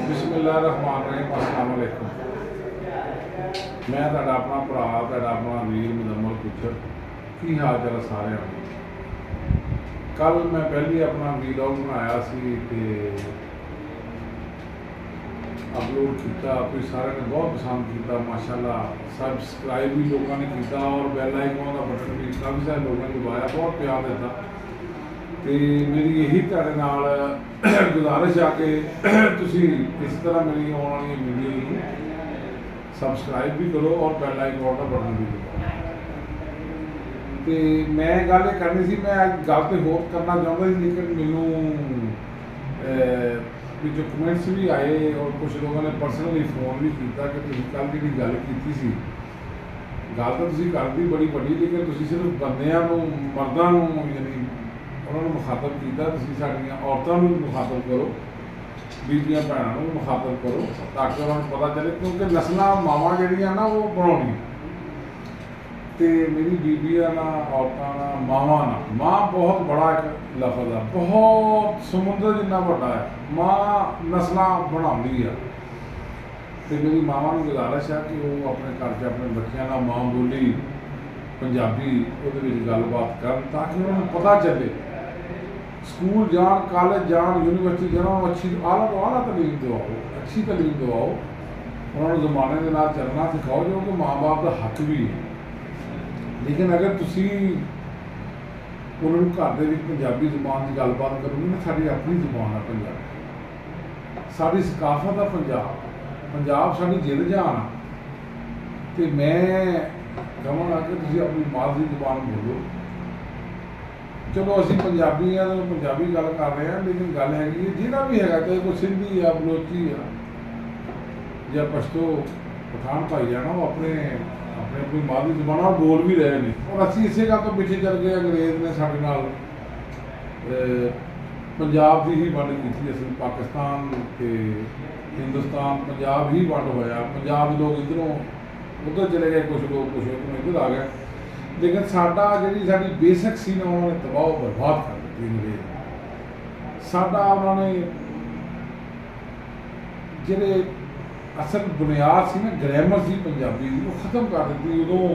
बिस्मिल्लाहिर्रहमानिर्रहीम अस्सलाम वालेकुम। मैं तुहाडा अपना भरा तुहाडा अपना वीर मुजम्मल पुच्छर की हाल चाल सारे। कल मैं पहली अपना वीलॉग बनाया सी ते अपलोड किया, तुसीं सारे ने बहुत पसंद किया माशाअल्लाह। सब्सक्राइब भी लोगों ने किया और बैल आइकन का बटन भी काफ़ी सारे लोगों ने दबाया, बहुत प्यार दिता। तो मेरी यही तुहाडे नाल गुजारिश आ कि तुसीं इस तरह मेरी आने वाली वीडियो सबसक्राइब भी करो और बैल आइकन का बटन भी दबाओ। तो मैं गल करनी सी, मैं गल तो होर करना चाहता सी, लेकिन मैनू जो कमेंट्स भी आए और कुछ लोगों ने परसनली फोन भी किया कि तुसीं कल जी गल की सी, गल तो तुसीं करदी बड़ी बड़ी, लेकिन तुसीं सिर्फ बंदियां नूं मर्दां नूं यानी उन्होंने मुखातब किया, तुसीं साडियां औरतां नूं मुखातब करो, बीबियां भैणां नूं मुखातब करो, ताकि उन्होंने पता चले, क्योंकि नस्लां मावां जिहड़ियां ना वो बनाउणियां ते मेरी बीबियां ना औरतां ना मावां ना। माँ बहुत बड़ा एक लफज है, बहुत समुद्र जिन्ना बड़ा है। माँ नस्लां बनाउंदी है ते मेरी मावां नूं गुजारिश है कि वो अपने घर च अपने बच्चों नाल मां बोली पंजाबी उहदे विच गलबात करन, ताकि उन्होंने पता चले, स्कूल जान, कॉलेज जान, यूनिवर्सिटी जान, अच्छी आला तो आला तलीम दिवाओ, अच्छी तलीम दिवाओ, उन्होंने जमाने के नाल चलना सिखाओ, जो कि माँ बाप का हक भी है। लेकिन अगर तुसीं उन्होंने घर दे विच पंजाबी जुबान की गलबात करोगे ना, साडी अपनी जुबान है पंजाबी, साडी सकाफत है पंजाब, पंजाब साडी जिल जान है। तो मैं कहांगा कि तुसीं अपनी मादरी जुबान बोलो। चलो असीं पंजाबी हैं तो पंजाबी गल कर रहे हैं, लेकिन गल हैगी है जिहड़ा भी है, चाहे कोई सिंधी है, बलोची है या पश्तो पठान भाई है ना, वो अपने अपने अपनी मादरी जुबान बोल भी रहे हैं। और असीं इसे गल तो पिछे चल गए, अंग्रेज़ ने साडे नाल पंजाब की ही वंड की, असीं पाकिस्तान ते हिंदुस्तान पंजाब ही वंड होया, पंजाब के लोग इधरों उधर चले गए, कुछ लोग कुछ इधर आ गए, लेकिन साडा जिहड़ी साडी बेसिक सी ना उन्होंने तबाह बर्बाद कर दी अंग्रेज़। साडा उन्होंने जिहड़े असल बुनियाद सी ना ग्रैमर सी पंजाबी की, वो खत्म कर दी उदों।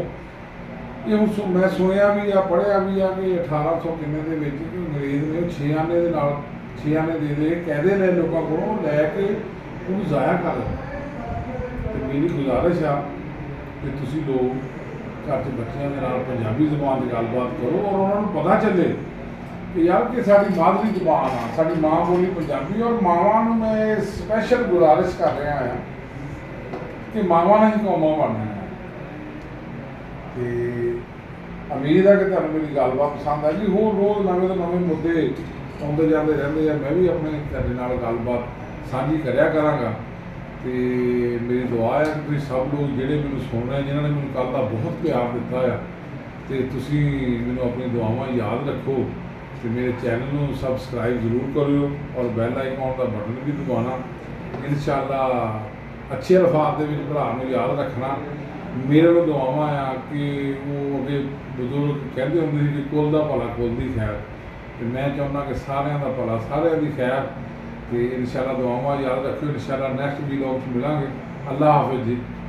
ये हुण मैं सुनिया भी आ, पढ़िया भी आ कि 1800 किन्ने दे विच कि अंग्रेज़ ने 6 आने दे नाल 6 आने दे कहदे ले लोगों को लैके उन्हें ज़ाया कर दित्ता। तो मेरी गुजारिश आ कि तुसीं लोग घर च बच्चों के नाल पंजाबी जुबान की गलबात करो और उन्होंने पता चले कि यार कि साडी मादरी जुबान आ, साडी माँ बोली पंजाबी। और मावां नूं मैं स्पैशल गुजारिश कर रहा हां कि मावां ने ही कौमां बनना है। तो उम्मीद है कि तुहानूं मेरी गलबात पसंद आएगी। होर रोज़ नवे तो नवे मुद्दे आउंदे जांदे रहिंदे आ, मैं भी अपने तुहाडे नाल गलबात साझी करिया करांगा। तो मेरी दुआ है कि सब लोग जिहड़े मैनूं सुन रहे हैं, जिन्होंने मैनूं कल का बहुत प्यार दिता है, तो तुसीं मैनूं अपनी दुआवां याद रखो, तो मेरे चैनल नूं सबसक्राइब जरूर करियो और बैल आइकन का बटन भी दबाना। इंशाअल्लाह अच्छे अल्फाज दे विच भरा नूं याद रखना। मेरे को दुआवां आ कि वो अगे बजुर्ग कहते होंदे सी कि कुल दा भला कुल दी खैर, तो मैं चाहुंदा कि सारिआं दा भला सारिआं दी खैर। तो इंशाअल्लाह दुआवां याद रखियो। इंशाअल्लाह नैक्सट वीलॉग मिलांगे। अल्लाह हाफिज़ जी।